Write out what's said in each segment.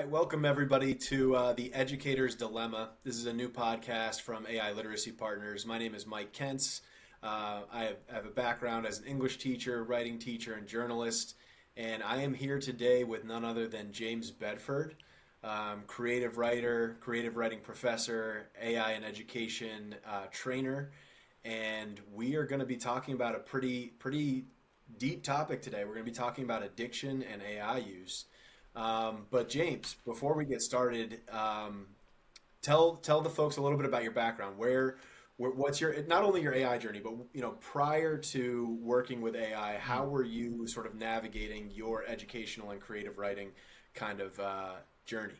right, welcome everybody to the Educator's Dilemma. This is a new podcast from AI Literacy Partners. My name is Mike Kentz. I have a background as an English teacher, writing teacher, and journalist, and I am here today with none other than James Bedford, creative writer, creative writing professor, AI and education trainer, and we are going to be talking about a pretty deep topic today. We're going to be talking about addiction and AI use. But James, before we get started, tell the folks a little bit about your background. What's your not only your AI journey, but prior to working with AI, how Mm. were you sort of navigating your educational and creative writing kind of journey?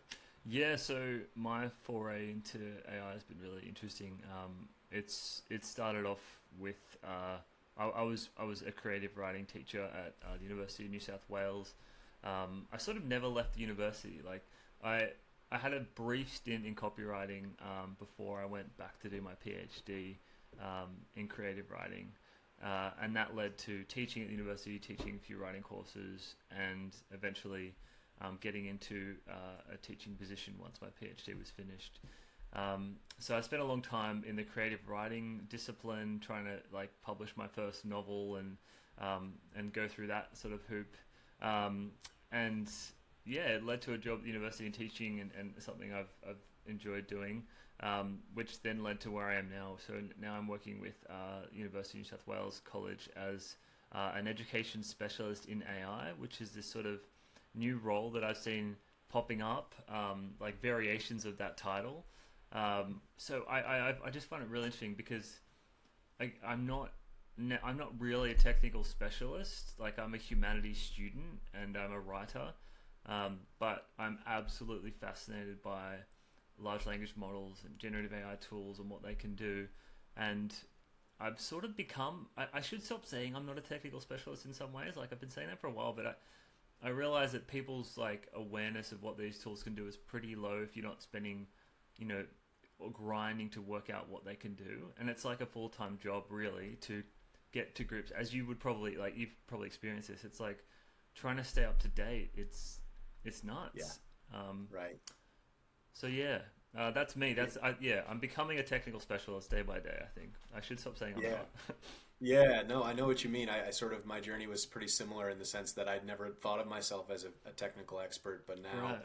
Yeah, so my foray into AI has been really interesting. It started off with I was a creative writing teacher at the University of New South Wales. I sort of never left the university. Like I I had a brief stint in copywriting before I went back to do my PhD in creative writing. And that led to teaching at the university, teaching a few writing courses, and eventually getting into a teaching position once my PhD was finished. So I spent a long time in the creative writing discipline, trying to like publish my first novel and go through that sort of hoop. Um, and yeah, it led to a job at the university in teaching and something I've enjoyed doing, which then led to where I am now. So now I'm working with University of New South Wales College as an education specialist in AI, which is this sort of new role that I've seen popping up, like variations of that title. So I just find it really interesting because I'm not really a technical specialist. Like I'm a humanities student and I'm a writer, but I'm absolutely fascinated by large language models and generative AI tools and what they can do. And I've sort of become. I should stop saying I'm not a technical specialist in some ways. Like I've been saying that for a while, but I realize that people's like awareness of what these tools can do is pretty low if you're not spending, you know, or grinding to work out what they can do. And it's like a full time job really to get to grips. As you would probably like, you've probably experienced this. It's like trying to stay up to date. It's Yeah, nuts. Um, right. so yeah, that's me. Yeah. I'm becoming a technical specialist day by day. I think I should stop saying I'm Yeah. not. Yeah, no, I know what you mean. I sort of, my journey was pretty similar in the sense that I'd never thought of myself as a technical expert, but now, Right.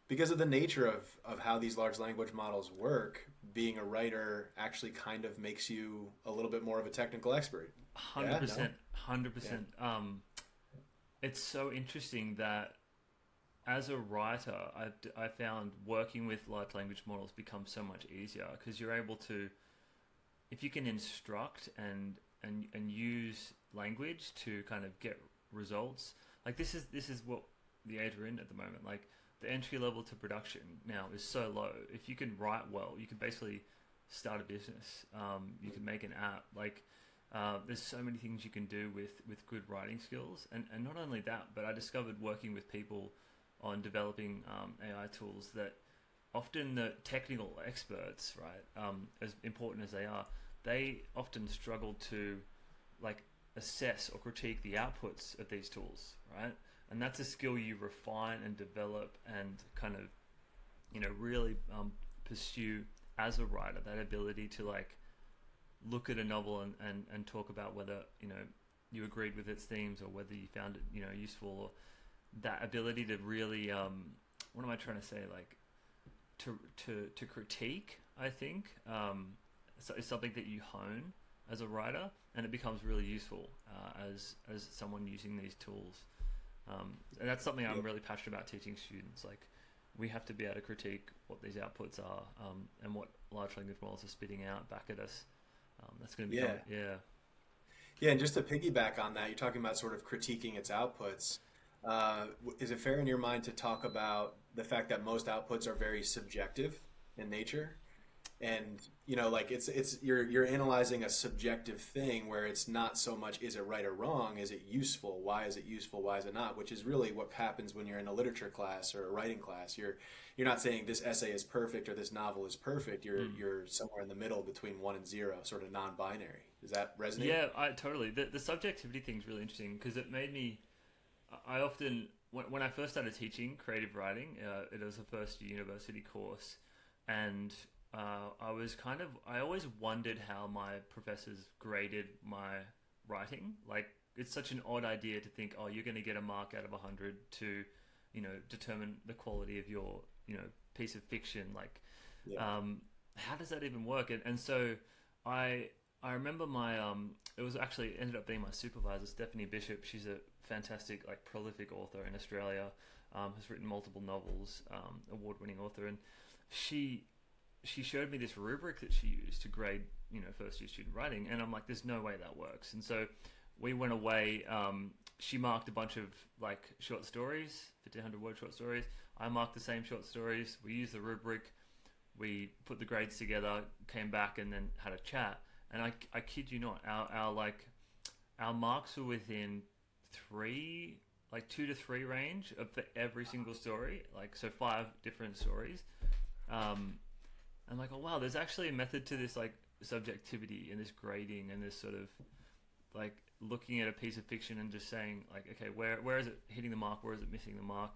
because of the nature of how these large language models work, being a writer actually kind of makes you a little bit more of a technical expert. Hundred Yeah, no? percent. Hundred Yeah. percent. It's so interesting that as a writer, I found working with large language models becomes so much easier because you're able to, if you can instruct and use language to kind of get results. Like this is what the age we're in at the moment. Like the entry level to production now is so low. If you can write well, you can basically start a business. You can make an app. Like there's so many things you can do with good writing skills, and not only that, but I discovered working with people on developing AI tools that often the technical experts, right, as important as they often struggle to like assess or critique the outputs of these tools, right? And that's a skill you refine and develop and kind of really pursue as a writer. That ability to like look at a novel and talk about whether you agreed with its themes or whether you found it useful, or that ability to really what am I trying to say, like to critique, I think, so it's something that you hone as a writer, and it becomes really useful as someone using these tools. And that's something I'm Yep. really passionate about teaching students. Like we have to be able to critique what these outputs are, and what large language models are spitting out back at us. That's going to become, Yeah. yeah. Yeah, and just to piggyback on that, you're talking about sort of critiquing its outputs. Is it fair in your mind to talk about the fact that most outputs are very subjective in nature? And like it's you're analyzing a subjective thing where it's not so much is it right or wrong, is it useful, why is it useful, why is it not, which is really what happens when you're in a literature class or a writing class. You're not saying this essay is perfect or this novel is perfect. You're Mm. you're somewhere in the middle between one and zero, sort of non-binary. Does that resonate? Yeah, I totally. The subjectivity thing's really interesting because it made me. I often when I first started teaching creative writing, it was a first year university course, and I always wondered how my professors graded my writing. Like, it's such an odd idea to think, oh, you're going to get a mark out of 100 to, determine the quality of your, piece of fiction. Like, Yeah. how does that even work? And so I I remember it was actually ended up being my supervisor, Stephanie Bishop. She's a fantastic, like, prolific author in Australia. Has written multiple novels, award-winning author, and she she showed me this rubric that she used to grade, first year student writing, and I'm like, there's no way that works. And so we went away. She marked a bunch of, like, short stories, 1,500 word short stories. I marked the same short stories. We used the rubric. We put the grades together, came back, and then had a chat. And I kid you not, our marks were within three, like 2 to 3 range for every single story. Like, so 5 different stories. I'm like, oh wow, there's actually a method to this, like, subjectivity and this grading and this sort of, like, looking at a piece of fiction and just saying, like, okay, where is it hitting the mark, where is it missing the mark,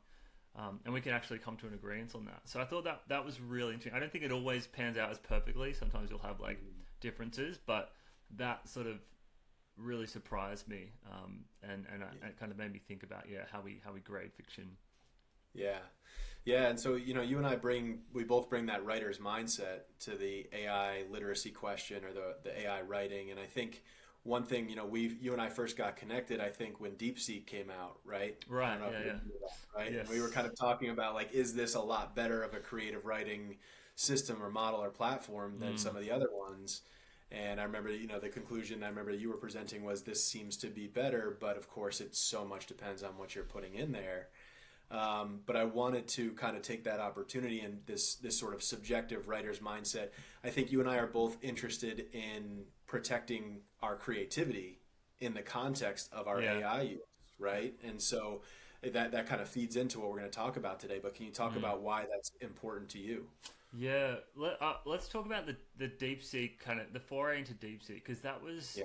and we can actually come to an agreement on that. So I thought that was really interesting. I don't think it always pans out as perfectly. Sometimes you'll have, like, differences, but that sort of really surprised me, it kind of made me think about, how we grade fiction. Yeah. Yeah, and so you and I we both bring that writer's mindset to the AI literacy question, or the AI writing. And I think one thing, you and I first got connected, I think, when DeepSeek came out, right? I Right. don't know if Yeah. you Yeah. remember that, right? And we were kind Yes. of talking about, like, is this a lot better of a creative writing system or model or platform than Mm. some of the other ones? And I remember, the conclusion I remember you were presenting was this seems to be better, but of course it so much depends on what you're putting in there. But I wanted to kind of take that opportunity and this sort of subjective writer's mindset. I think you and I are both interested in protecting our creativity in the context of our Yeah. AI use, right? And so that kind of feeds into what we're going to talk about today. But can you talk Mm. about why that's important to you? Yeah, let's talk about the deep sea, kind of the foray into deep sea, because Yeah.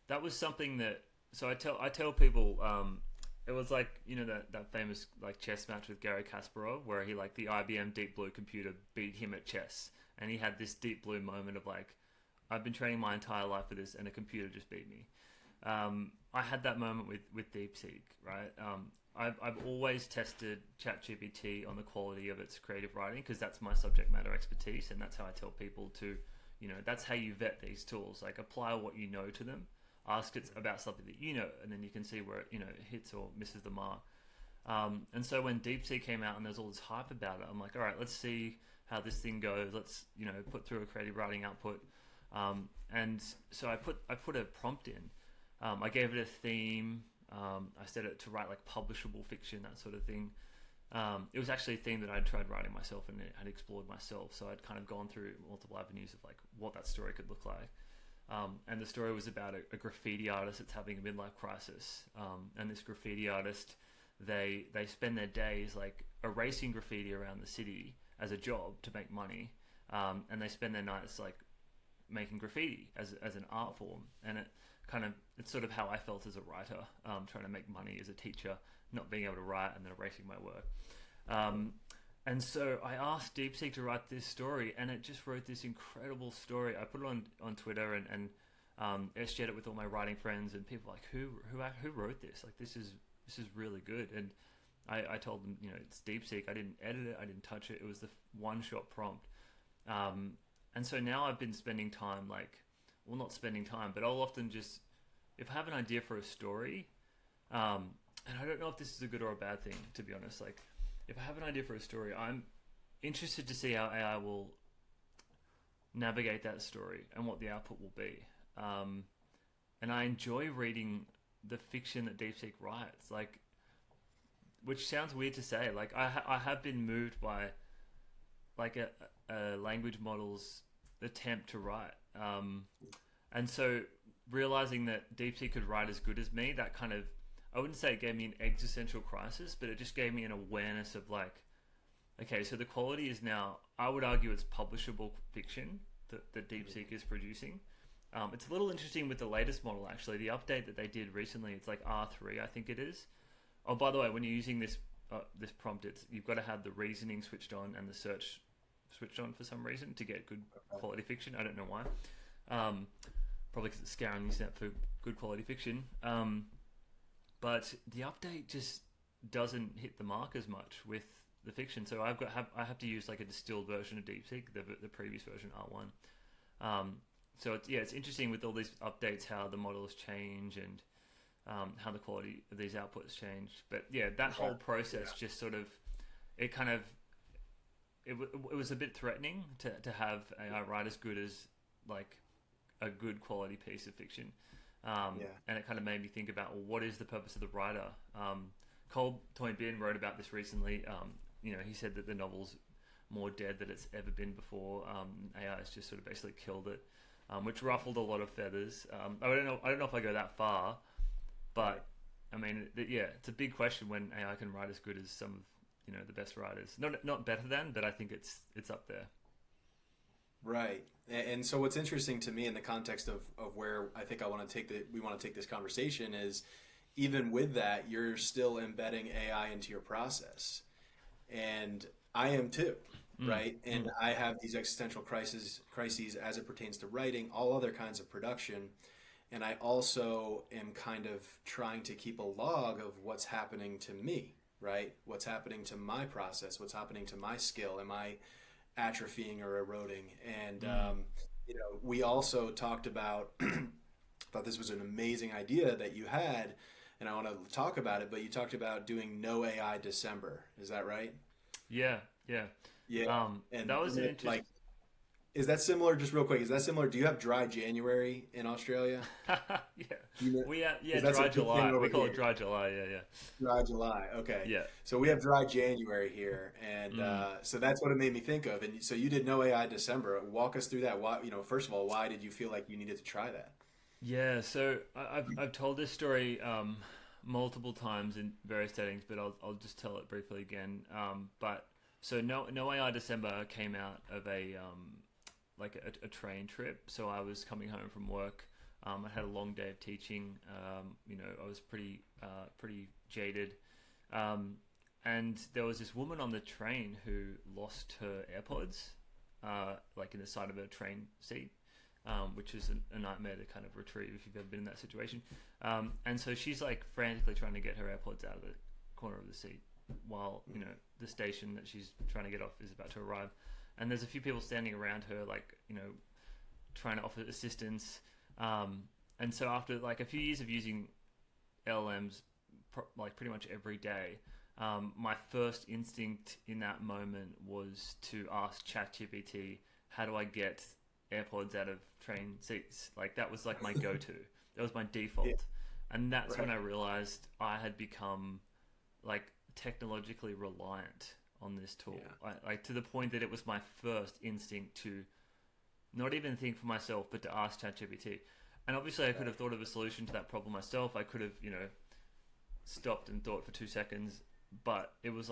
that was something that, so I tell people, it was like, that famous, like, chess match with Gary Kasparov, where he, like, the IBM Deep Blue computer beat him at chess, and he had this Deep Blue moment of, like, I've been training my entire life for this, and a computer just beat me. I had that moment with DeepSeek, right? I've always tested ChatGPT on the quality of its creative writing, because that's my subject matter expertise, and that's how I tell people to, that's how you vet these tools. Like, apply what you know to them, ask it about something that you know, and then you can see where it, hits or misses the mark. And so when DeepSeek came out and there's all this hype about it, I'm like, all right, let's see how this thing goes. Let's, put through a creative writing output. And so I put a prompt in. I gave it a theme. I set it to write, like, publishable fiction, that sort of thing. It was actually a theme that I'd tried writing myself and had explored myself. So I'd kind of gone through multiple avenues of, like, what that story could look like. And the story was about a graffiti artist that's having a midlife crisis. And this graffiti artist, they spend their days, like, erasing graffiti around the city as a job to make money. And they spend their nights, like, making graffiti as an art form. And it's sort of how I felt as a writer, trying to make money as a teacher, not being able to write and then erasing my work. And so I asked DeepSeek to write this story, and it just wrote this incredible story. I put it on Twitter and shared it with all my writing friends, and people were like, who wrote this? Like, this is really good. And I told them, it's DeepSeek. I didn't edit it. I didn't touch it. It was the one-shot prompt. And so now I've been spending time, like, well, not spending time, but I'll often just, if I have an idea for a story, and I don't know if this is a good or a bad thing, to be honest. Like, if I have an idea for a story, I'm interested to see how AI will navigate that story and what the output will be. And I enjoy reading the fiction that DeepSeek writes, like, which sounds weird to say. Like, I have been moved by, like, a language model's attempt to write. And so realizing that DeepSeek could write as good as me, that kind of, I wouldn't say it gave me an existential crisis, but it just gave me an awareness of, like, okay, so the quality is now, I would argue, it's publishable fiction that DeepSeek is producing. It's a little interesting with the latest model, actually. The update that they did recently, it's like R3, I think it is. Oh, by the way, when you're using this this prompt, it's you've got to have the reasoning switched on and the search switched on for some reason to get good quality fiction. I don't know why. Um, Probably because it's scouring the internet for good quality fiction. But the update just doesn't hit the mark as much with the fiction. So I have to use like a distilled version of DeepSeek, the previous version R1. So it's interesting with all these updates how the models change and how the quality of these outputs change. But yeah, that whole process just sort of it kind of it was a bit threatening to have AI write as good as like a good quality piece of fiction. And it kind of made me think about, well, what is the purpose of the writer? Cole Toynbee wrote about this recently. He said that the novel's more dead than it's ever been before. AI has just sort of basically killed it, which ruffled a lot of feathers. I don't know if I go that far, but I mean, it's a big question when AI can write as good as some of the best writers. Not better than, but I think it's up there. Right. And so what's interesting to me in the context of where I think we want to take this conversation is even with that, you're still embedding AI into your process. And I am too, right? And I have these existential crises as it pertains to writing, all other kinds of production. And I also am kind of trying to keep a log of what's happening to me, right? What's happening to my process, what's happening to my skill. Am I atrophying or eroding? And we also talked about thought this was an amazing idea that you had, and I want to talk about it, but you talked about doing no AI December. Is that right? Yeah. Yeah. And That was an interesting. is that similar, just real quick, is that similar? Do you have dry January in Australia? Yeah, You know, we have, 'cause that's a dry big thing July. We over call here. it dry July. Yeah. Dry July. Okay. Yeah. So we have dry January here. And so that's what it made me think of. And so you did no AI December. Walk us through that. Why, first of all, why did you feel like you needed to try that? So I've told this story multiple times in various settings, but I'll just tell it briefly again. But so no AI December came out of a train trip. So I was coming home from work. I had a long day of teaching. I was pretty jaded. And there was this woman on the train who lost her AirPods, in the side of her train seat, which is a nightmare to kind of retrieve if you've ever been in that situation. And so she's like frantically trying to get her AirPods out of the corner of the seat while the station that she's trying to get off is about to arrive. And there's a few people standing around her, trying to offer assistance. And so after a few years of using LLMs, pretty much every day, my first instinct in that moment was to ask ChatGPT, how do I get AirPods out of train seats? That was my go-to. That was my default. Yeah. And that's when Right. I realized I had become technologically reliant on this tool. Yeah. To the point that it was my first instinct to not even think for myself, but to ask ChatGPT. And obviously I could have thought of a solution to that problem myself. I could have, stopped and thought for 2 seconds, but it was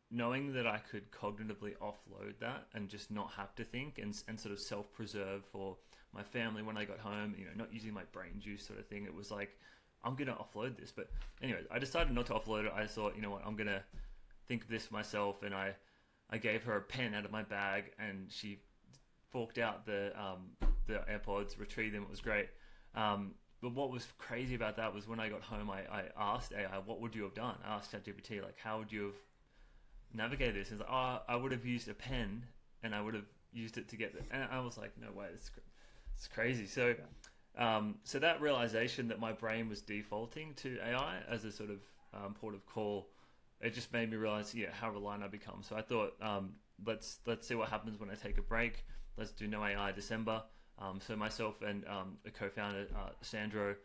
knowing that I could cognitively offload that and just not have to think and sort of self-preserve for my family when I got home, not using my brain juice sort of thing. It was I'm going to offload this. But anyway, I decided not to offload it. I thought, I'm going to think of this myself. And I gave her a pen out of my bag and she forked out the AirPods, retrieved them. It was great. But what was crazy about that was when I got home, I asked AI, what would you have done? I asked ChatGPT, how would you have navigated this? And it's I would have used a pen and I would have used it to get it. And I was like, no way, it's crazy. So, so that realization that my brain was defaulting to AI as a sort of port of call, it just made me realize, how reliant I become. So I thought, let's see what happens when I take a break. Let's do no AI December. So myself and a co-founder, Sandro,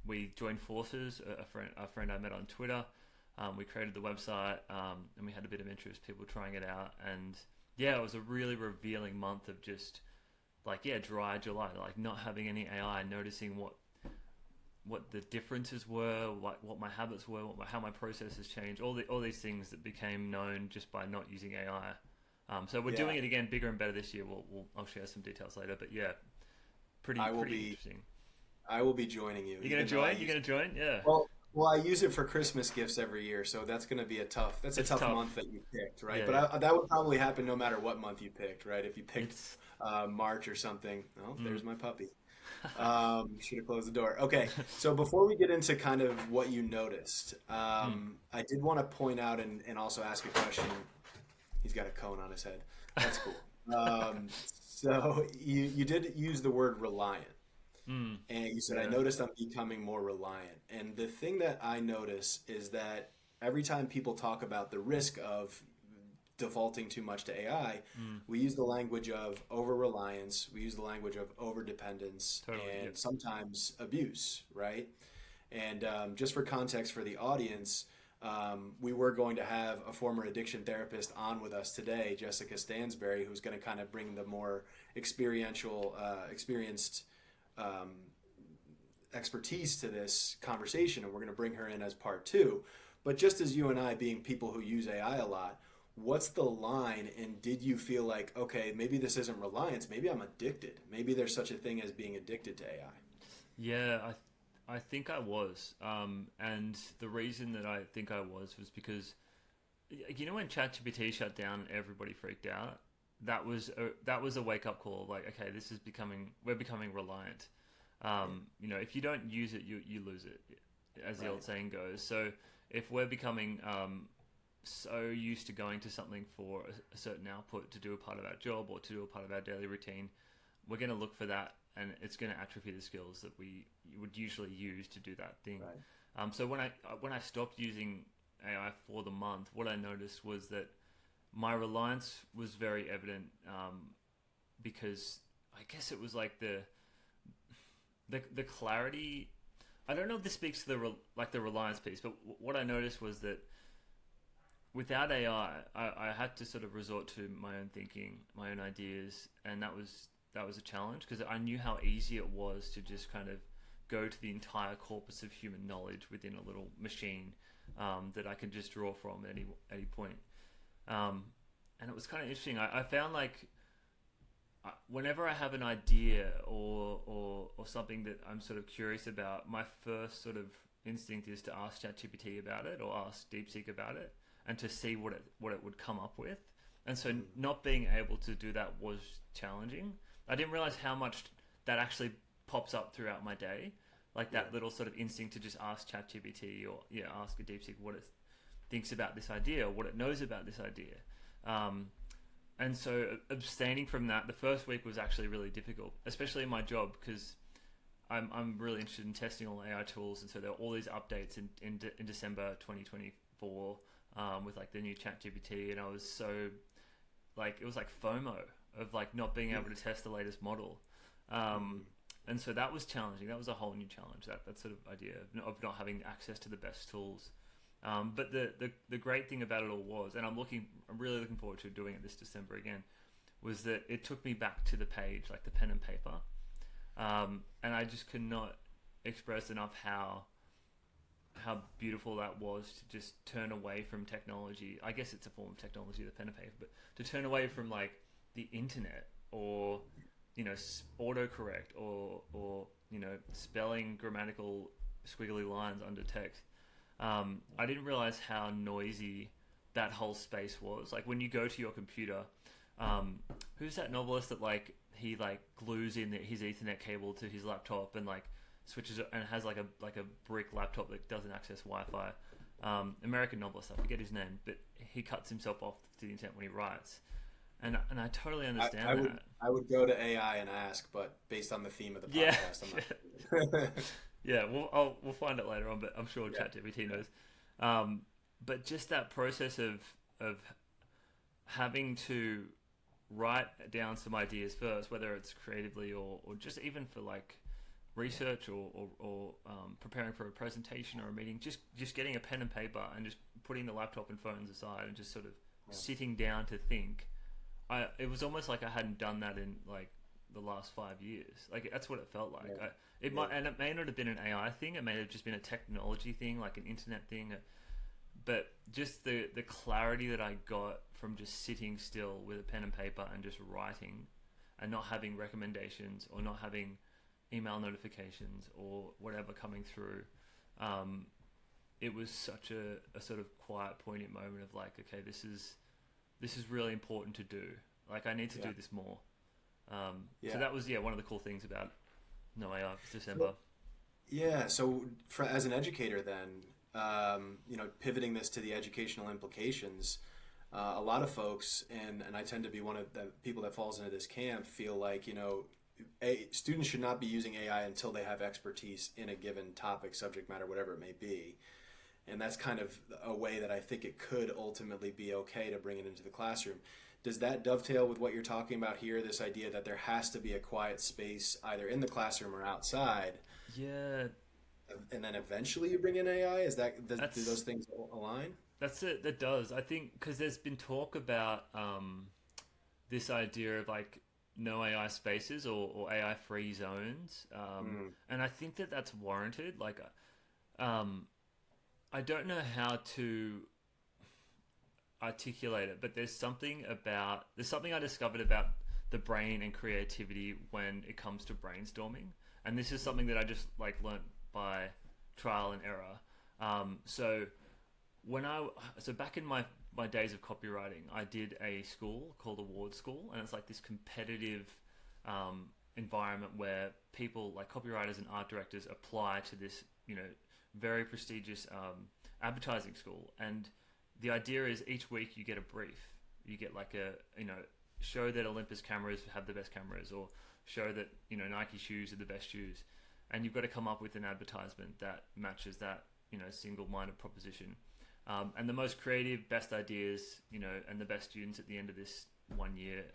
we joined forces. A friend I met on Twitter. We created the website, and we had a bit of interest, people trying it out, and it was a really revealing month of just dry July, not having any AI, noticing what the differences were, what my habits were, how my processes changed, all these things that became known just by not using AI. So we're doing it again, bigger and better this year. I'll share some details later, but pretty interesting. I will be joining you. You're gonna join? You're gonna join? Yeah. Well, Well, I use it for Christmas gifts every year, so that's going to be a tough. That's a It's tough tough. month that you picked, right? Yeah, But yeah. that would probably happen no matter what month you picked, right? If you picked It's March or something, oh, mm. there's my puppy. Should have closed the door. Okay, so before we get into kind of what you noticed, Mm. I did want to point out and also ask a question. He's got a cone on his head. That's cool. So you did use the word reliant. Mm. And you said, I Yeah. noticed I'm becoming more reliant. And the thing that I notice is that every time people talk about the risk of defaulting too much to AI, Mm. we use the language of over reliance, we use the language of over dependence, Totally. Yep. and sometimes abuse, right? And just for context for the audience, we were going to have a former addiction therapist on with us today, Jessica Stansberry, who's going to kind of bring the more experienced um, expertise to this conversation, and we're going to bring her in as part two. But just as you and I, being people who use AI a lot, what's the line? And did you feel like, okay, maybe this isn't reliance, maybe I'm addicted, maybe there's such a thing as being addicted to AI? Yeah, I think I was. And the reason that I think I was because you know when ChatGPT shut down and everybody freaked out. That was a wake up call. Like, okay, this is becoming we're becoming reliant. Yeah, You know, if you don't use it, you lose it, as the right, old saying goes. So if we're becoming so used to going to something for a certain output to do a part of our job or to do a part of our daily routine, we're going to look for that, and it's going to atrophy the skills that we would usually use to do that thing. right. So when I stopped using AI for the month, what I noticed was that my reliance was very evident, because I guess it was like the clarity. I don't know if this speaks to like the reliance piece, but what I noticed was that without AI, I had to sort of resort to my own thinking, my own ideas, and that was a challenge because I knew how easy it was to just kind of go to the entire corpus of human knowledge within a little machine, that I could just draw from at any point. Um, and it was kind of interesting. I found like whenever I have an idea or something that I'm sort of curious about, my first sort of instinct is to ask ChatGPT about it or ask DeepSeek about it, and to see what it would come up with. And so Mm, not being able to do that was challenging. I didn't realize how much that actually pops up throughout my day, like yeah, that little sort of instinct to just ask ChatGPT or ask a DeepSeek what it thinks about this idea or what it knows about this idea. Um, and so abstaining from that, the first week was actually really difficult, especially in my job because I'm really interested in testing all AI tools, and so there are all these updates in December 2024, with like the new Chat GPT, and I was so like it was like FOMO of like not being yeah. able to test the latest model, um, Mhm. and so that was challenging. That was a whole new challenge. That sort of idea of not having access to the best tools. But the great thing about it all was, and I'm really looking forward to doing it this December again, was that it took me back to the page, like the pen and paper, and I just could not express enough how beautiful that was to just turn away from technology. I guess it's a form of technology, the pen and paper, but to turn away from like the internet or autocorrect or spelling grammatical squiggly lines under text. I didn't realize how noisy that whole space was. Like when you go to your computer, who's that novelist that like he like glues in his Ethernet cable to his laptop and like switches it and has like a brick laptop that doesn't access Wi-Fi. American novelist, I forget his name, but he cuts himself off to the internet when he writes, and I totally I understand would that. I would go to AI and ask, but based on the theme of the Yeah, podcast, I'm not. yeah. We'll find it later on, but I'm sure Yeah, ChatGPT yeah, knows. But just that process of having to write down some ideas first, whether it's creatively or just even for like research or preparing for a presentation or a meeting, just getting a pen and paper and just putting the laptop and phones aside and just sort of yeah, sitting down to think. It was almost like I hadn't done that in like the last 5 years. Like that's what it felt like. yeah, It yeah. might, and it may not have been an AI thing. It may have just been a technology thing, like an internet thing. But just the clarity that I got from just sitting still with a pen and paper and just writing, and not having recommendations or not having email notifications or whatever coming through, um, it was such a sort of quiet, poignant moment of like, okay, this is really important to do. Like, I need to Yeah. do this more. So Yeah. that was, yeah, one of the cool things about No AI for December. So, yeah. So as an educator, then, pivoting this to the educational implications, a lot of folks, and I tend to be one of the people that falls into this camp, feel like, students should not be using AI until they have expertise in a given topic, subject matter, whatever it may be. And that's kind of a way that I think it could ultimately be okay to bring it into the classroom. Does that dovetail with what you're talking about here? This idea that there has to be a quiet space either in the classroom or outside, Yeah, and then eventually you bring in AI? Do those that's things align? that's it. That does. I think because there's been talk about this idea of like no AI spaces or AI free zones, Mm, and I think that that's warranted. Like, um, I don't know how to articulate it, but there's something I discovered about the brain and creativity when it comes to brainstorming, and this is something that I just like learnt by trial and error. So when I so back in my days of copywriting, I did a school called Award School, and it's like this competitive environment where people like copywriters and art directors apply to this, very prestigious advertising school. And the idea is each week you get a brief. You get like show that Olympus cameras have the best cameras, or show that Nike shoes are the best shoes, and you've got to come up with an advertisement that matches that single-minded proposition. And the most creative, best ideas, and the best students at the end of this 1 year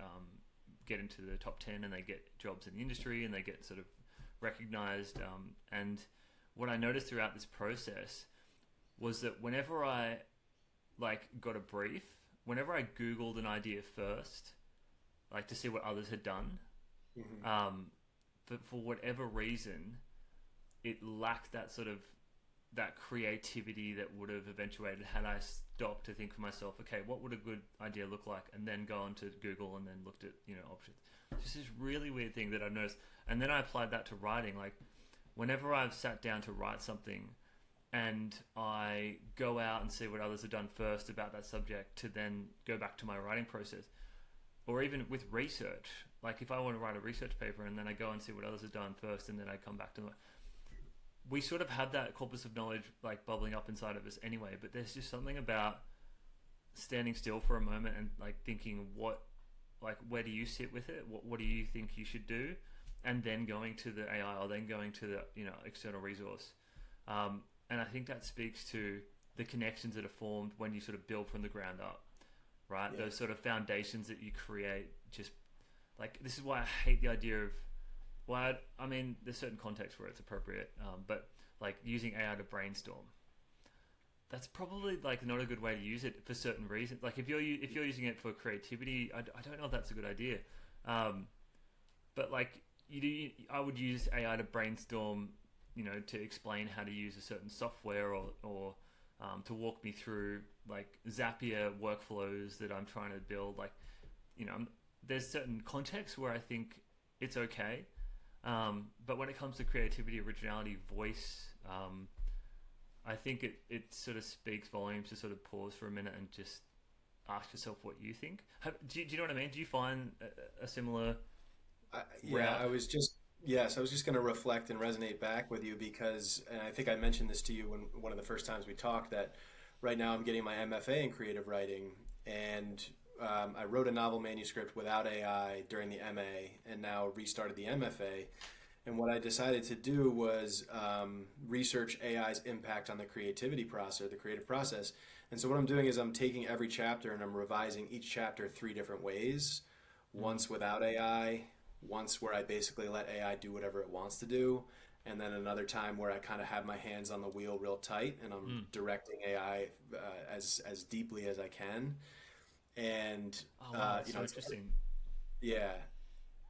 get into the top 10, and they get jobs in the industry, and they get sort of recognized. And what I noticed throughout this process was that whenever I like got a brief, whenever I Googled an idea first, like to see what others had done, hmm but for whatever reason, it lacked that sort of that creativity that would have eventuated had I stopped to think for myself, okay, what would a good idea look like, and then go on to Google and then looked at options. Just this really weird thing that I've noticed, and then I applied that to writing. Like whenever I've sat down to write something, and I go out and see what others have done first about that subject to then go back to my writing process, or even with research. Like if I want to write a research paper and then I go and see what others have done first, and then I come back to them, we sort of have that corpus of knowledge like bubbling up inside of us anyway, but there's just something about standing still for a moment and like thinking where do you sit with it, what do you think you should do, and then going to the AI, or then going to the external resource. And I think that speaks to the connections that are formed when you sort of build from the ground up, right? Yeah. Those sort of foundations that you create. Just like, this is why I hate the idea of, well, I mean, there's certain contexts where it's appropriate, but like using AI to brainstorm, that's probably like not a good way to use it for certain reasons. Like if you're using it for creativity, I don't know if that's a good idea. But like I would use AI to brainstorm, to explain how to use a certain software, or to walk me through like Zapier workflows that I'm trying to build. Like, there's certain contexts where I think it's okay. But when it comes to creativity, originality, voice, I think it sort of speaks volumes to sort of pause for a minute and just ask yourself what you think. Do you know what I mean? Do you find a similar Yeah, route? yes, I was just going to reflect and resonate back with you because, and I think I mentioned this to you when one of the first times we talked, that right now I'm getting my MFA in creative writing, and I wrote a novel manuscript without AI during the MA, and now restarted the MFA. And what I decided to do was research AI's impact on the creativity process, the creative process. And so what I'm doing is I'm taking every chapter and I'm revising each chapter three different ways. Mm, Once without AI, once where I basically let AI do whatever it wants to do, and then another time where I kind of have my hands on the wheel real tight and I'm mm. directing AI as deeply as I can. And Oh wow, that's so it's interesting. yeah,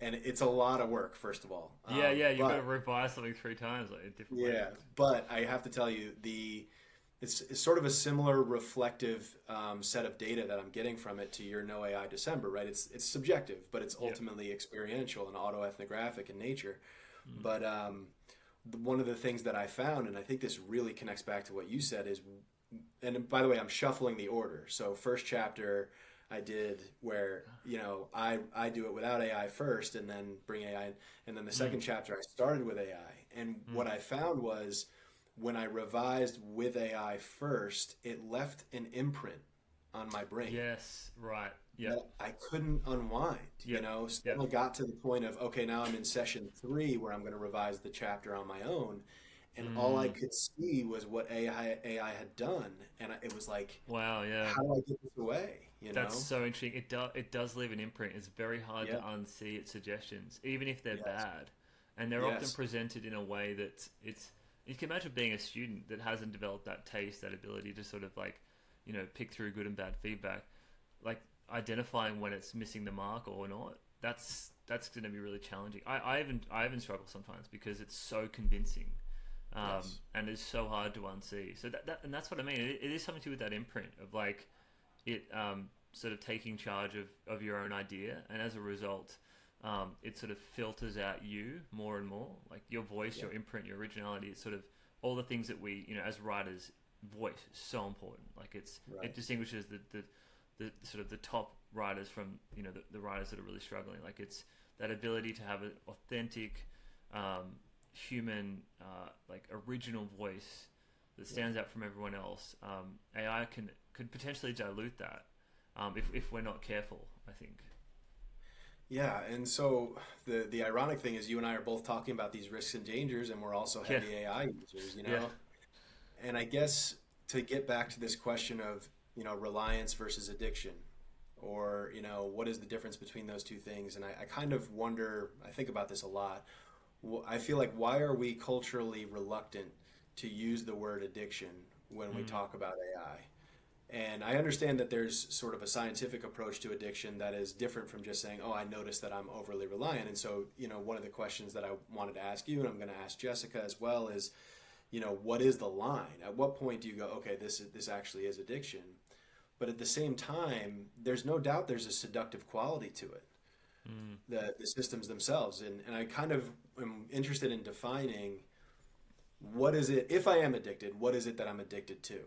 and it's a lot of work, first of all. Yeah, yeah, you've got to But revise something three times, like in different ways. yeah, but I have to tell you, it's sort of a similar reflective set of data that I'm getting from it to your No AI December, right? It's subjective, but it's Yeah. ultimately experiential and autoethnographic in nature. Mm, But one of the things that I found, and I think this really connects back to what you said, is, and by the way, I'm shuffling the order. So first chapter I did where, I do it without AI first and then bring AI in. And then the Mm, second chapter I started with AI. And mm. what I found was when I revised with AI first, it left an imprint on my brain Yes, right. Yep, that I couldn't unwind, yep, So yep. then I got to the point of, okay, now I'm in session three where I'm going to revise the chapter on my own. And all I Mm. could see was what AI had done. And it was like, Wow, yeah. how do I get this away? That's so interesting. It does leave an imprint. It's very hard to Yeah. unsee its suggestions, even if they're Yes. bad. And they're often Yes. presented in a way that it's you can imagine being a student that hasn't developed that taste, that ability to sort of like, pick through good and bad feedback, like identifying when it's missing the mark or not. That's going to be really challenging. I even struggle sometimes because it's so convincing, Yes. and it's so hard to unsee. So and that's what I mean. It is something to do with that imprint of like it sort of taking charge of your own idea, and as a result, it sort of filters out you more and more, like your voice, Yeah. your imprint, your originality. It's sort of all the things that we, as writers, voice is so important. Like it Right. distinguishes the sort of the top writers from the writers that are really struggling. Like it's that ability to have an authentic, human, like original voice that Yeah. stands out from everyone else. AI could potentially dilute that, if we're not careful, I think. Yeah. And so the ironic thing is you and I are both talking about these risks and dangers, and we're also Yeah, heavy AI users, yeah, And I guess to get back to this question of, reliance versus addiction, or, what is the difference between those two things? And I kind of wonder, I think about this a lot. I feel like, why are we culturally reluctant to use the word addiction when we mm, talk about AI? And I understand that there's sort of a scientific approach to addiction that is different from just saying, oh, I notice that I'm overly reliant. And so, one of the questions that I wanted to ask you, and I'm going to ask Jessica as well, is, what is the line? At what point do you go, okay, this actually is addiction? But at the same time, there's no doubt there's a seductive quality to it, mm, the systems themselves. And I kind of am interested in defining, what is it, if I am addicted, what is it that I'm addicted to?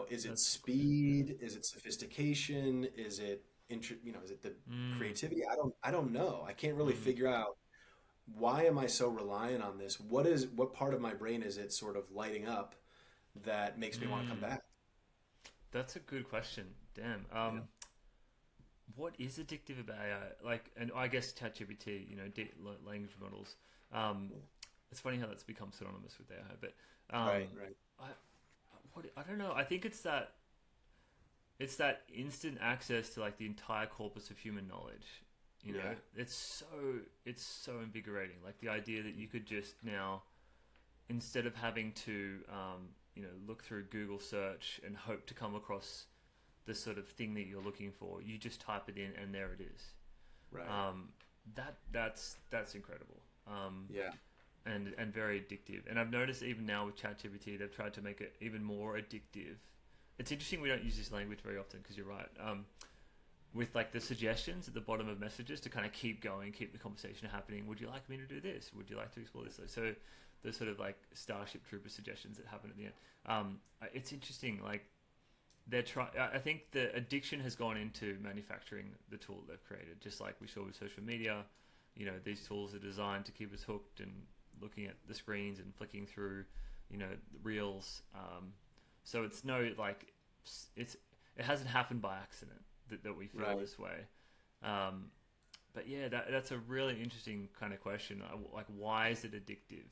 Is it that's a good question. speed? Is it sophistication? Is it is it the Mm, creativity? I don't know. I can't really mm, figure out, why am I so reliant on this? What part of my brain is it sort of lighting up that makes me want to come mm. back? That's a good question. Damn. Yeah. What is addictive about AI? Like, and I guess ChatGPT, language models. Um, it's funny how that's become synonymous with AI, but Right, right. I, I don't know. I think it's that instant access to like the entire corpus of human knowledge. Yeah. It's so invigorating. Like the idea that you could just now, instead of having to look through Google search and hope to come across the sort of thing that you're looking for, you just type it in and there it is. Right. Um, that's incredible. Yeah. And very addictive. And I've noticed even now with ChatGPT, they've tried to make it even more addictive. It's interesting we don't use this language very often because you're right. With like the suggestions at the bottom of messages to kind of keep going, keep the conversation happening. Would you like me to do this? Would you like to explore this? So the sort of like Starship Trooper suggestions that happen at the end. It's interesting. Like they're trying. I think the addiction has gone into manufacturing the tool they've created. Just like we saw with social media, these tools are designed to keep us hooked and looking at the screens and flicking through, the reels. So it's no like it hasn't happened by accident that we feel Right. this way. Um, but yeah, that's a really interesting kind of question. Like, why is it addictive?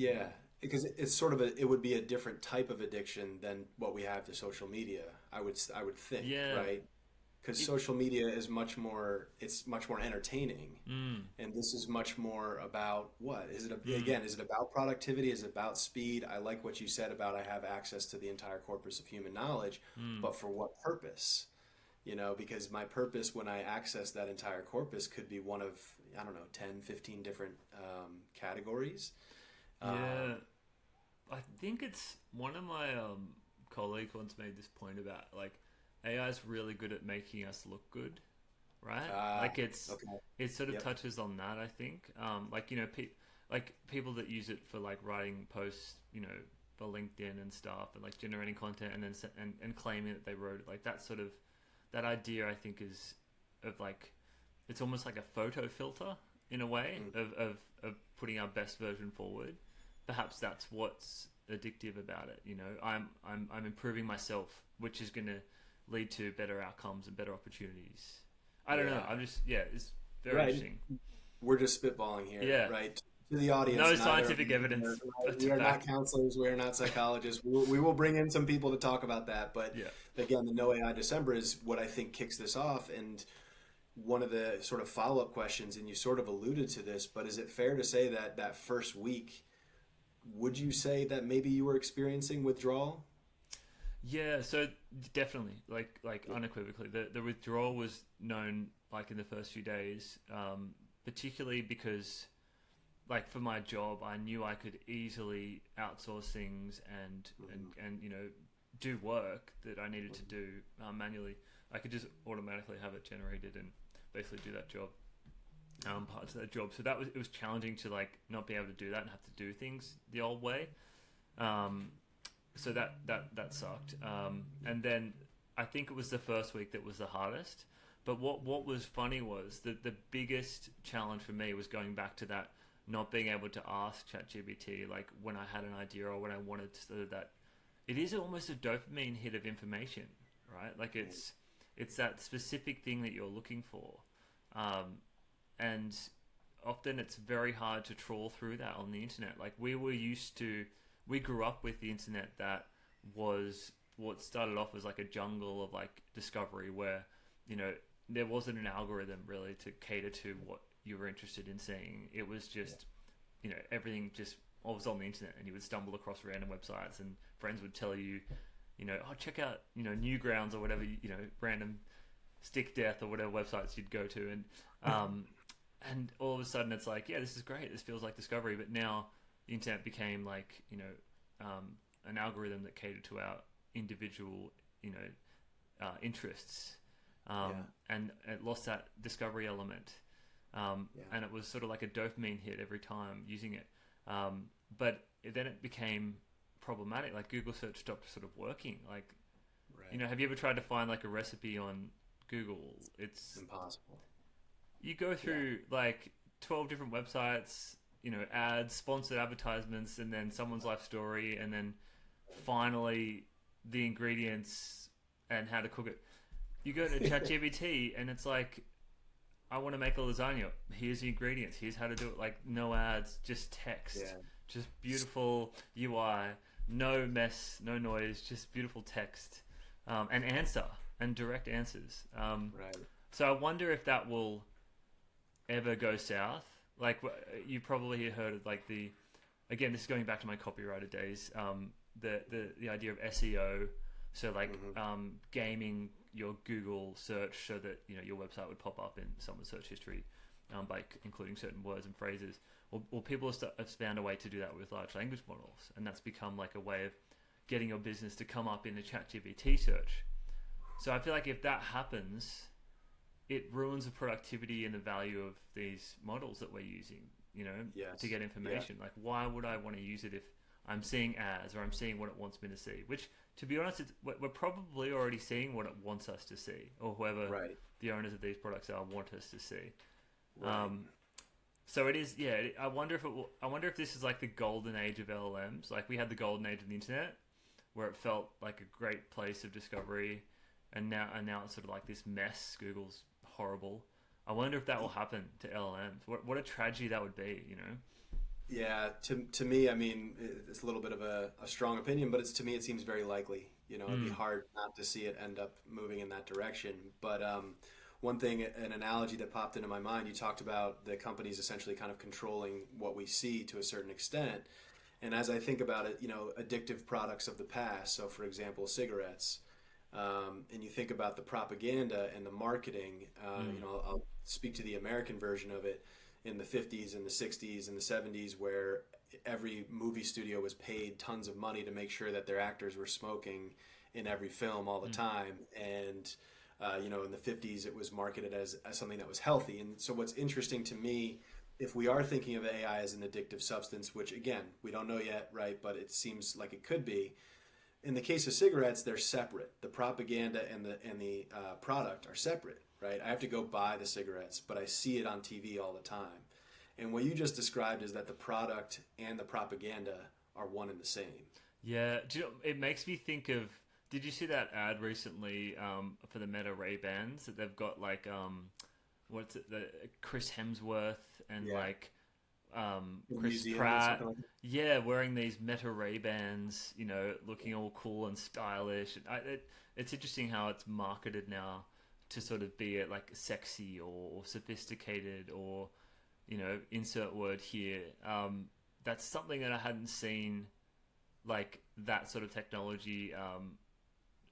You Yeah. know? Because it's sort of it would be a different type of addiction than what we have to social media. I would think, Yeah. right? Because It. social media is much more entertaining, Mm, and this is much more about, what is it, mm, again, is it about productivity, is it about speed? I like what you said about, I have access to the entire corpus of human knowledge, mm. but for what purpose? Because my purpose when I access that entire corpus could be one of, I don't know, 10, 15 different categories. Yeah. um, I think it's one of my colleagues once made this point about like AI is really good at making us look good, right? ah Like okay. it sort of Yep. touches on that. I think like like people that use it for like writing posts, you know, for LinkedIn and stuff, and like generating content and then and claiming that they wrote it. Like that sort of that idea, I think, is of like it's almost like a photo filter in a way Mm. of putting our best version forward. Perhaps that's what's addictive about it. You know, I'm improving myself, which is going to lead to better outcomes and better opportunities. I don't know. Yeah. I'm just it's very Right. interesting. We're just spitballing here, Yeah, right? To the audience, no neither scientific evidence we to are not back. counselors, we are not psychologists. We will bring in some people to talk about that. But Yeah, again, the No AI December is what I think kicks this off. And one of the sort of follow up questions, and you sort of alluded to this, but is it fair to say that that first week, would you say that maybe you were experiencing withdrawal? yeah. So definitely, like unequivocally, the withdrawal was known like in the first few days, particularly because like for my job, I knew I could easily outsource things and you know do work that I needed to do manually. I could just automatically have it generated and basically do that job, parts of that job. So that was it was challenging to like not be able to do that and have to do things the old way. Um, so that sucked. And then I think it was the first week that was the hardest. But what was funny was that the biggest challenge for me was going back to that not being able to ask ChatGPT like when I had an idea or when I wanted to that. It is almost a dopamine hit of information, right? Like it's that specific thing that you're looking for, um, and often it's very hard to trawl through that on the internet. Like we grew up with the internet that was what started off as like a jungle of like discovery where, you know, there wasn't an algorithm really to cater to what you were interested in seeing. It was just, you know, everything just was on the internet and you would stumble across random websites and friends would tell you, you know, oh, check out, you know, Newgrounds or whatever, you know, random stick death or whatever websites you'd go to. Um, and all of a sudden it's like, yeah, this is great. This feels like discovery. But now the internet became like, you know, an algorithm that catered to our individual, you know, interests, Yeah, and it lost that discovery element. yeah, And it was sort of like a dopamine hit every time using it. But then it became problematic. Like Google search stopped sort of working. Like, you right. know, have you ever tried to find like a recipe on Google? It's Impossible. you go Yeah. through like 12 different websites, you know, ads, sponsored advertisements, and then someone's life story, and then finally the ingredients and how to cook it. You go to ChatGPT and it's like, I want to make a lasagna. Here's the ingredients. Here's how to do it. Like no ads, just text, Yeah. just beautiful UI, no mess, no noise, just beautiful text, and answer and direct answers. Right. So I wonder if that will ever go south. Like you probably heard of like the again, this is going back to my copywriter days. The idea of SEO, so like Hmm. gaming your Google search so that you know your website would pop up in someone's search history by including certain words and phrases. Well, people have found a way to do that with large language models, and that's become like a way of getting your business to come up in the ChatGPT search. So I feel like if that happens, it ruins the productivity and the value of these models that we're using, you know, to Yes. get Yeah. information. Like, why would I want to use it if I'm seeing ads or I'm seeing what it wants me to see? Which, to be honest, we're probably already seeing what it wants us to see, or whoever Right. the owners of these products are want us to see. Right. Um, so it is, yeah. I wonder if it will, I wonder if this is like the golden age of LLMs. Like we had the golden age of the internet, where it felt like a great place of discovery, and now it's sort of like this mess. Google's horrible. I wonder if that will happen to LLMs. What a tragedy that would be, you know? Yeah, to me, I mean, it's a little bit of a strong opinion, but it's to me, it seems very likely. You know, it'd be Mm, hard not to see it end up moving in that direction. But one thing, an analogy that popped into my mind, you talked about the companies essentially kind of controlling what we see to a certain extent. And as I think about it, you know, addictive products of the past. So, for example, cigarettes. And you think about the propaganda and the marketing. You mm, know, I'll speak to the American version of it in the 50s and the 60s and the 70s, where every movie studio was paid tons of money to make sure that their actors were smoking in every film all the mm, time. And, you know, in the 50s, it was marketed as something that was healthy. And so, what's interesting to me if we are thinking of AI as an addictive substance, which again, we don't know yet, right? But it seems like it could be. In the case of cigarettes, they're separate. The propaganda and the product are separate, right? I have to go buy the cigarettes, but I see it on TV all the time. And what you just described is that the product and the propaganda are one and the same. Yeah, do you know, it makes me think of. Did you see that ad recently for the Meta Ray Bans that they've got like what's it, the Chris Hemsworth and Yeah, like in a Chris museum or Pratt, something like that. yeah, wearing these Meta Ray Bans, you know, looking all cool and stylish. It's interesting how it's marketed now to sort of be like sexy or sophisticated or you know, insert word here. That's something that I hadn't seen like that sort of technology,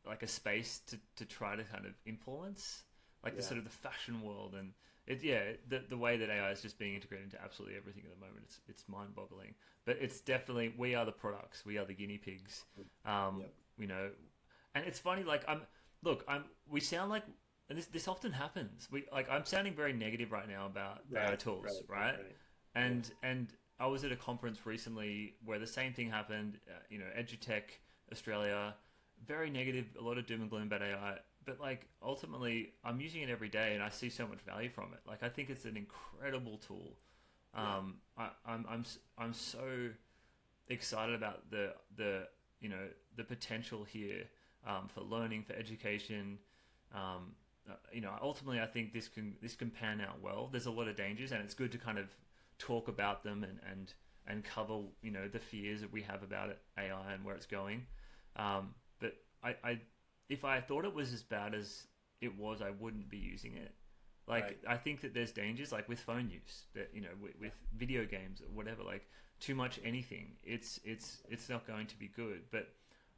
like a space to try to kind of influence, like the Yeah, sort of the fashion world and it. Yeah, the way that AI is just being integrated into absolutely everything at the moment, it's mind boggling. But it's definitely we are the products, we are the guinea pigs. yep, You know, and it's funny. Like I'm we sound like. And this often happens. I'm sounding very negative right now about AI right, right, tools, right, right? right. Yeah, And I was at a conference recently where the same thing happened. You know, Edutech Australia, very negative, a lot of doom and gloom about AI. But like ultimately, I'm using it every day, and I see so much value from it. Like I think it's an incredible tool. yeah, I'm so excited about the you know the potential here for learning, for education. Um, you know, ultimately, I think this can pan out well. There's a lot of dangers, and it's good to kind of talk about them and cover you know the fears that we have about it, AI and where it's going. But I if I thought it was as bad as it was, I wouldn't be using it. right. Like I think that there's dangers, like with phone use, that you know with video games or whatever. Like too much anything, it's not going to be good. But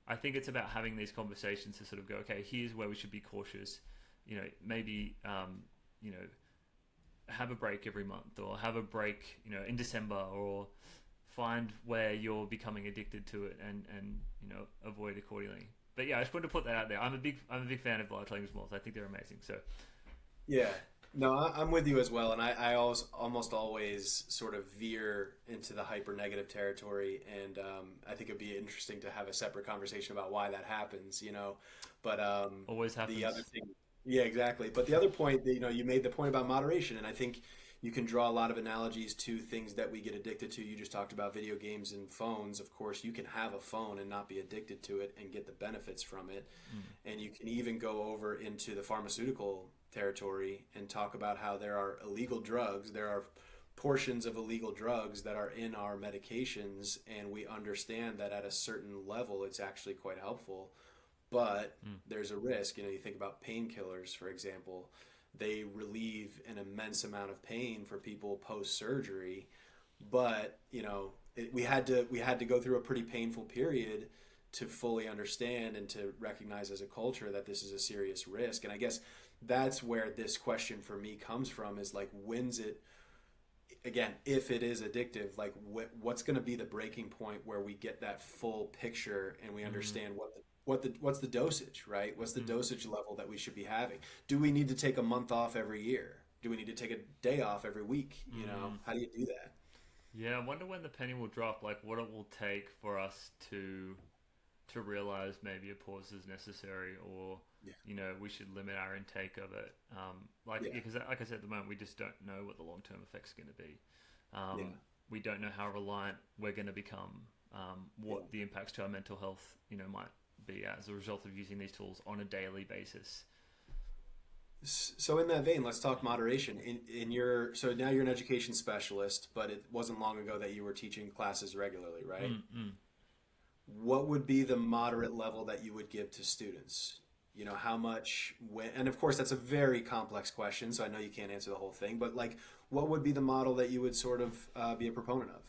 I think it's about having these conversations to sort of go, okay, here's where we should be cautious. You know, maybe you know have a break every month or have a break you know in December or find where you're becoming addicted to it and you know avoid accordingly. But yeah, I just wanted to put that out there. I'm a big fan of large language models. I think they're amazing. So Yeah. No, I'm with you as well, and I almost always sort of veer into the hyper negative territory, and I think it'd be interesting to have a separate conversation about why that happens, you know. But always the other happens. thing, yeah, exactly. But the other point that you made the point about moderation, and I think you can draw a lot of analogies to things that we get addicted to. You just talked about video games and phones. Of course, you can have a phone and not be addicted to it and get the benefits from it. Mm, And you can even go over into the pharmaceutical territory and talk about how there are illegal drugs, there are portions of illegal drugs that are in our medications, and we understand that at a certain level it's actually quite helpful, but mm, there's a risk. You think about painkillers, for example, they relieve an immense amount of pain for people post surgery, but we had to go through a pretty painful period to fully understand and to recognize as a culture that this is a serious risk. And I guess that's where this question for me comes from, is like, when's it, again, if it is addictive, like what's going to be the breaking point where we get that full picture and we mm, understand what's the dosage, right? What's the mm, dosage level that we should be having? Do we need to take a month off every year? Do we need to take a day off every week? mm. How do you do that? Yeah, I wonder when the penny will drop. Like what it will take for us to realize maybe a pause is necessary or Yeah, you know we should limit our intake of it like yeah, because like I said at the moment we just don't know what the long-term effects are going to be. yeah, We don't know how reliant we're going to become, yeah. what the impacts to our mental health you know might be as a result of using these tools on a daily basis. So in that vein, let's talk moderation. So now you're an education specialist, but it wasn't long ago that you were teaching classes regularly, right? Mm, mm. What would be the moderate level that you would give to students? How much, when, and of course that's a very complex question, so I know you can't answer the whole thing, but like, what would be the model that you would sort of be a proponent of?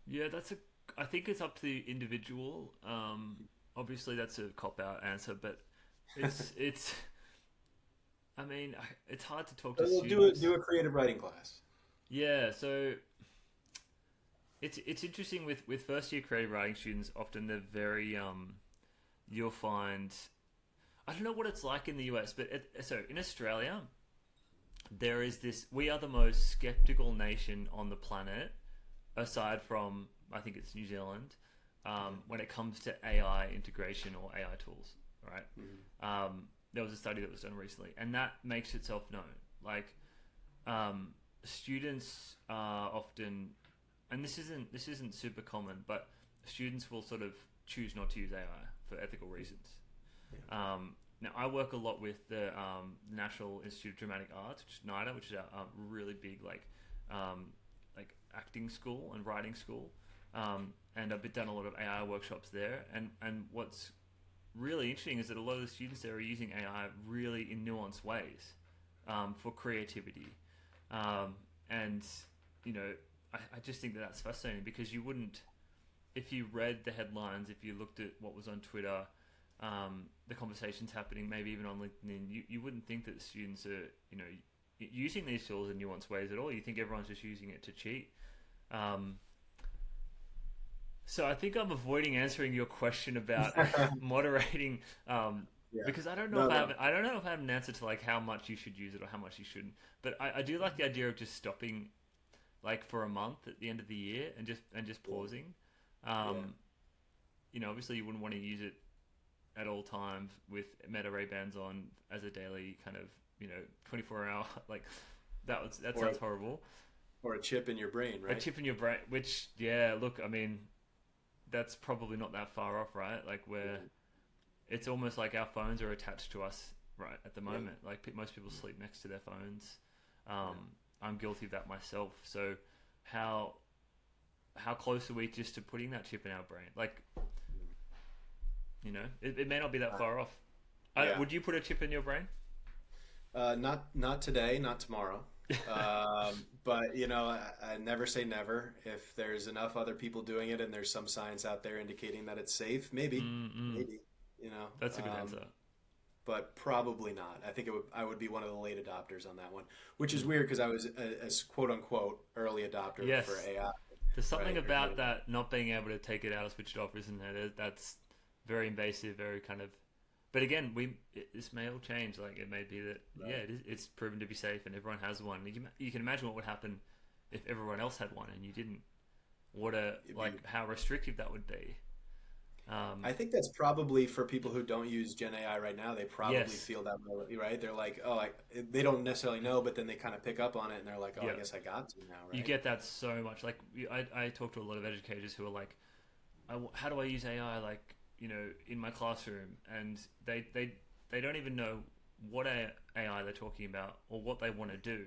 Yeah, that's a I think it's up to the individual. Obviously that's a cop out answer, but it's I mean, it's hard to talk to We'll do students. a creative writing class. Yeah, so it's interesting with first year creative writing students. Often they're very you'll find I don't know what it's like in the US, but so in Australia, there is this. We are the most skeptical nation on the planet, aside from I think it's New Zealand, when it comes to AI integration or AI tools. Right? There was a study that was done recently, and that makes itself known. Like students are often, and this isn't super common, but students will sort of choose not to use AI for ethical reasons. Now, I work a lot with the National Institute of Dramatic Arts, which is NIDA, which is a really big like acting school and writing school, and I've done a lot of AI workshops there. And what's really interesting is that a lot of the students there are using AI really in nuanced ways for creativity, and you know, I just think that that's fascinating because you wouldn't, if you read the headlines, if you looked at what was on Twitter, the conversations happening, maybe even on LinkedIn, you wouldn't think that the students are, you know, using these tools in nuanced ways at all. You think everyone's just using it to cheat. So I think I'm avoiding answering your question about moderating, Yeah. because I don't know No, if no. I don't know if I have an answer to like how much you should use it or how much you shouldn't. But I do like the idea of just stopping, like for a month at the end of the year and just pausing. Yeah. You know, obviously you wouldn't want to use it at all times with Meta Ray Bans on as a daily kind of 24 hour like that Or sounds horrible. or a chip in your brain, A right? chip in your brain, which yeah, look, I mean, that's probably not that far off, right? Like where Mhm. it's almost like our phones are attached to us right at the Yeah. moment. Like most people sleep next to their phones. Yeah. I'm guilty of that myself. So how close are we just to putting that chip in our brain? Like, it may not be that Uh, far off. yeah. Would you put a chip in your brain? Not today, not tomorrow. But I never say never. If there's enough other people doing it and there's some science out there indicating that it's safe, maybe, Mm-mm. maybe, you know. That's a good answer. But probably not. I would be one of the late adopters on that one, which is Mm. weird because I was a quote unquote early adopter for Yes. AI, There's something right? about that not being able to take it out or switch it off, isn't there? That's very invasive, very kind of. But again, this may all change. Like it may be that yeah, Right. it's proven to be safe and everyone has one. You can imagine what would happen if everyone else had one and you didn't. What a It'd be, like how restrictive that would be. Um, I think that's probably for people who don't use Gen AI right now. They probably yes, feel that way, right? They're like, oh, they don't necessarily know, but then they kind of pick up on it and they're like, oh, I yeah, guess I got to now, you right? get that so much. Like I talk to a lot of educators who are like, how do I use AI like in my classroom, and they don't even know what AI they're talking about or what they want to do.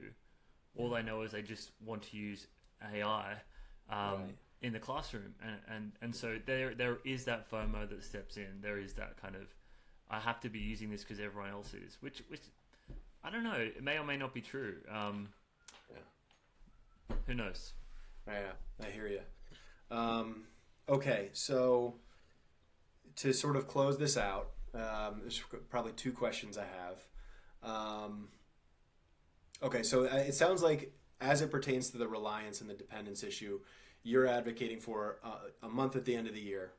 All they know is they just want to use AI Right. in the classroom, and so there is that FOMO that steps in. There is that kind of I have to be using this because everyone else is, which I don't know. It may or may not be true. Yeah. Who knows? Yeah. I hear you. Okay. So to sort of close this out, there's probably two questions I have. Okay. So it sounds like as it pertains to the reliance and the dependence issue, you're advocating for a month at the end of the year.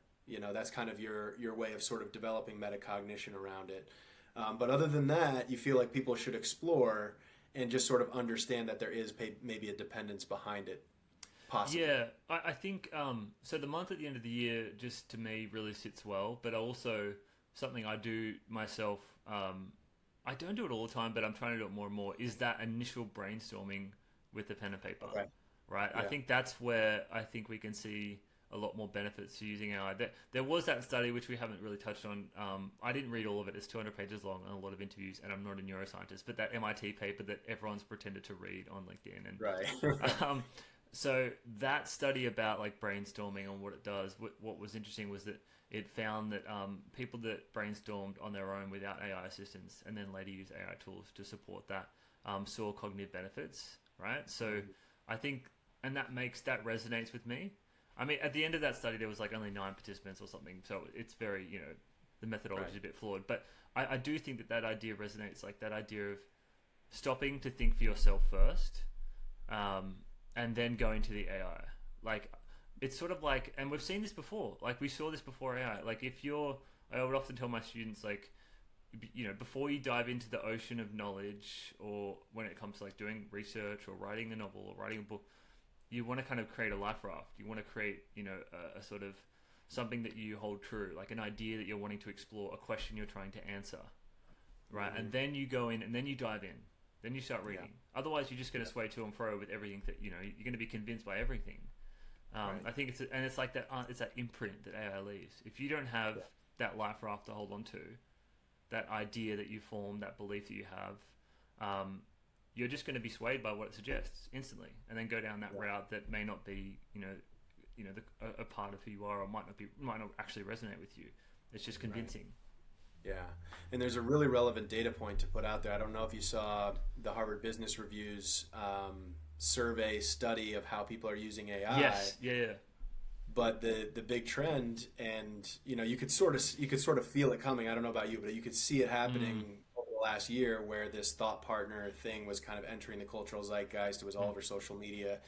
That's kind of your way of sort of developing metacognition around it. But other than that, you feel like people should explore and just sort of understand that there is maybe a dependence behind it, possibly. Yeah, I think so. The month at the end of the year, just to me, really sits well. But also something I do myself. I don't do it all the time, but I'm trying to do it more and more. Is that initial brainstorming with the pen and paper, Okay. right? I Yeah. think that's where I think we can see a lot more benefits to using AI. There was that study which we haven't really touched on. I didn't read all of it. It's 200 pages long and a lot of interviews, and I'm not a neuroscientist. But that MIT paper that everyone's pretended to read on LinkedIn and Right. um, so that study about like brainstorming and what it does, what was interesting was that it found that people that brainstormed on their own without AI assistance and then later used AI tools to support that saw cognitive benefits, right? So I think, and that resonates with me. I mean, at the end of that study, there was like only 9 participants or something, so it's very, the methodology Right. is a bit flawed. But I do think that idea resonates, like that idea of stopping to think for yourself first, um, and then going to the AI. Like it's sort of like, and we've seen this before. Like we saw this before AI. Like I would often tell my students, like before you dive into the ocean of knowledge, or when it comes to like doing research or writing a novel or writing a book, you want to kind of create a life raft. You want to create, a sort of something that you hold true, like an idea that you're wanting to explore, a question you're trying to answer, right? And then you go in and then you dive in. Then you start reading. Otherwise, you're just going to sway to and fro with everything that you're going to be convinced by everything. I think it's like that. It's that imprint that AI leaves. If you don't have that life raft to hold on to, that idea that you form, that belief that you have, you're just going to be swayed by what it suggests instantly, and then go down that route that may not be, a part of who you are, or might not actually resonate with you. It's just convincing. Yeah, and there's a really relevant data point to put out there. I don't know if you saw the Harvard Business Review's survey study of how people are using AI. Yes, yeah. But the big trend, and you could sort of feel it coming. I don't know about you, but you could see it happening over the last year, where this thought partner thing was kind of entering the cultural zeitgeist. It was all over social media,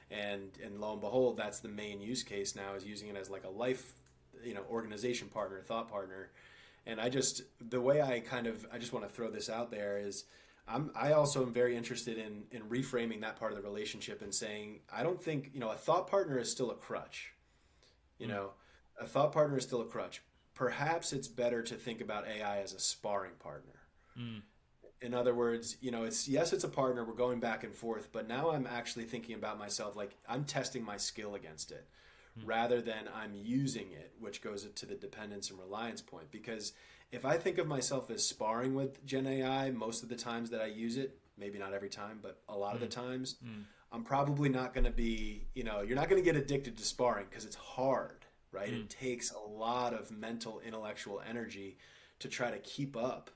and lo and behold, that's the main use case now, is using it as like a life, organization partner, thought partner. And the way I just want to throw this out there is, I also am very interested in reframing that part of the relationship and saying, I don't think, a thought partner is still a crutch. You know, a thought partner is still a crutch. Perhaps it's better to think about AI as a sparring partner. Mm. In other words, it's a partner. We're going back and forth, but now I'm actually thinking about myself, like I'm testing my skill against it, rather than I'm using it, which goes to the dependence and reliance point. Because if I think of myself as sparring with Gen AI, most of the times that I use it, maybe not every time, but a lot of the times, I'm probably not going to be, you're not going to get addicted to sparring, because it's hard, right? It takes a lot of mental, intellectual energy to try to keep up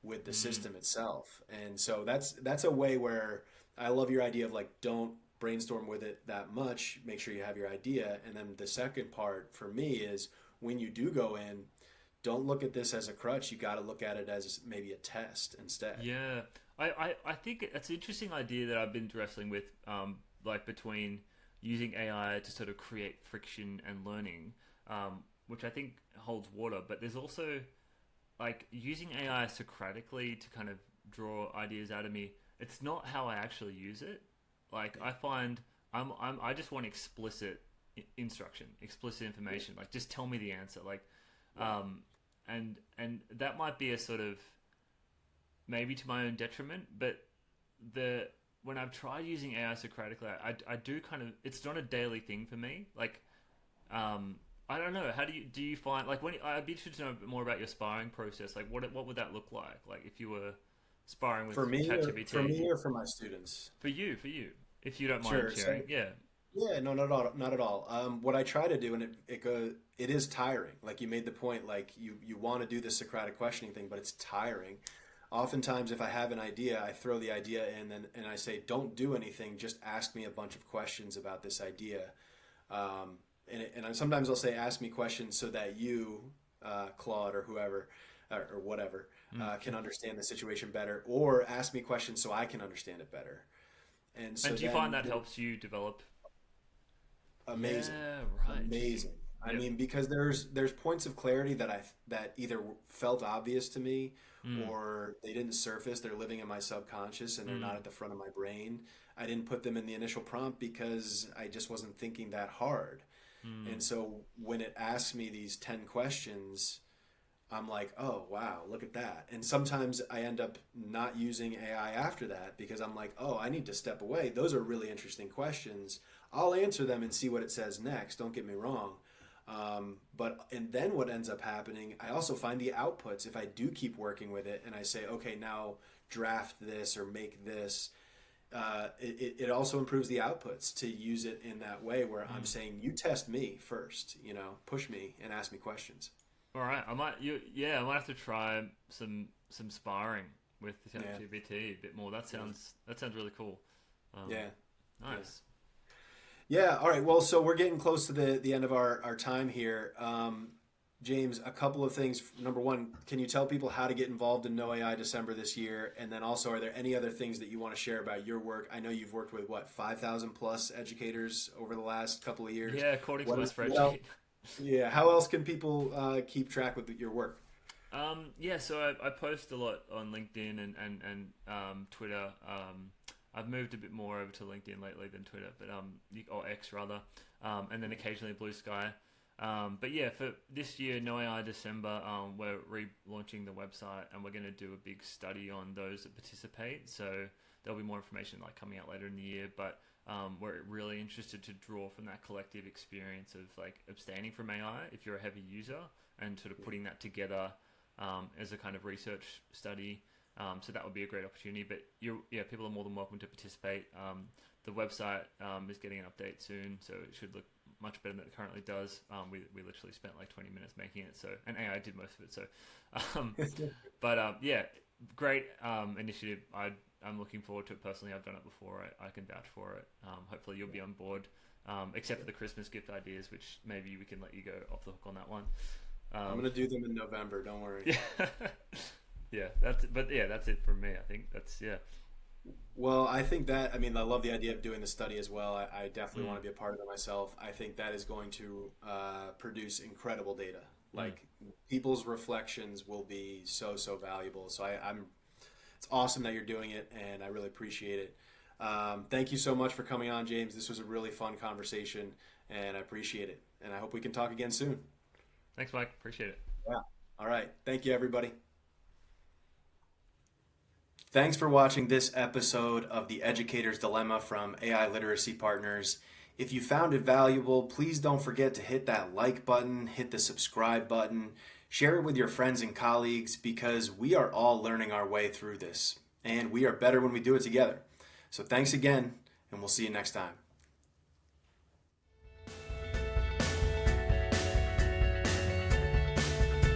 with the system itself. And so that's a way where I love your idea of like, don't brainstorm with it that much, make sure you have your idea. And then the second part for me is, when you do go in, don't look at this as a crutch. You got to look at it as maybe a test instead. Yeah, I think it's an interesting idea that I've been wrestling with, like between using AI to sort of create friction and learning, which I think holds water. But there's also like using AI Socratically to kind of draw ideas out of me. It's not how I actually use it. Like I find I just want explicit instruction, explicit information. Like just tell me the answer. Like, and that might be a sort of maybe to my own detriment, but when I've tried using AI Socratically, I do kind of, it's not a daily thing for me. Like, I don't know. How do you find, like, when I'd be interested to know a bit more about your sparring process. Like, what would that look like? Like, if you were sparring with For me, ChatGPT. for me, or for my students? For you, if you don't mind Sure. So sharing. Yeah. yeah, no, not at all. Not at all. What I try to do, and it is tiring. Like you made the point, like you want to do the Socratic questioning thing, but it's tiring. Oftentimes, if I have an idea, I throw the idea in, and I say, don't do anything, just ask me a bunch of questions about this idea. Sometimes I'll say, ask me questions so that you, Claude or whoever, or whatever, can understand the situation better, or ask me questions so I can understand it better. And so And do you find then, that helps you develop? amazing, Yeah, right. Interesting. amazing. I Yep. mean, because there's points of clarity that either felt obvious to me, Mm, or they didn't surface. They're living in my subconscious and they're not mm, at the front of my brain. I didn't put them in the initial prompt because I just wasn't thinking that hard. mm, And so when it asks me these 10 questions, I'm like, oh, wow, look at that. And sometimes I end up not using AI after that, because I'm like, oh, I need to step away. Those are really interesting questions. I'll answer them and see what it says next. Don't get me wrong. And then what ends up happening, I also find the outputs. If I do keep working with it and I say, okay, now draft this or make this, it also improves the outputs to use it in that way, where I'm mm. saying, you test me first, push me and ask me questions. All right. I might have to try some sparring with the Yeah. ChatGPT a bit more. Yeah. That sounds really cool. Um, Yeah. Yeah. nice. Yeah. All right. Well, so we're getting close to the end of our time here. James, a couple of things. Number one, can you tell people how to get involved in No AI December this year? And then also, are there any other things that you want to share about your work? I know you've worked with, what, 5,000 plus educators over the last couple of years. Yeah, according to my What else? spreadsheet. Yeah. How else can people keep track with your work? Yeah, so I post a lot on LinkedIn and Twitter. I've moved a bit more over to LinkedIn lately than Twitter, but or X rather, and then occasionally Blue Sky. But yeah, for this year, No AI December, we're relaunching the website and we're going to do a big study on those that participate. So there'll be more information like coming out later in the year, but we're really interested to draw from that collective experience of like abstaining from AI if you're a heavy user and sort of putting that together as a kind of research study. So that would be a great opportunity. But people are more than welcome to participate. The website is getting an update soon, so it should look much better than it currently does. We literally spent like 20 minutes making it, so and AI did most of it. So, yeah, great initiative. I'm looking forward to it personally. I've done it before. I can vouch for it. Hopefully you'll be on board. Except for the Christmas gift ideas, which maybe we can let you go off the hook on that one. I'm gonna do them in November. Don't worry. Yeah, yeah. That's it for me. I think that's yeah. Well, I think that, I mean, I love the idea of doing the study as well. I definitely Mm, want to be a part of it myself. I think that is going to produce incredible data. mm. Like people's reflections will be so, so valuable. So it's awesome that you're doing it, and I really appreciate it. Thank you so much for coming on, James. This was a really fun conversation, and I appreciate it. And I hope we can talk again soon. Thanks, Mike. Appreciate it. Yeah. All right. Thank you, everybody. Thanks for watching this episode of The Educator's Dilemma from AI Literacy Partners. If you found it valuable, please don't forget to hit that like button, hit the subscribe button, share it with your friends and colleagues because we are all learning our way through this. And we are better when we do it together. So thanks again, and we'll see you next time.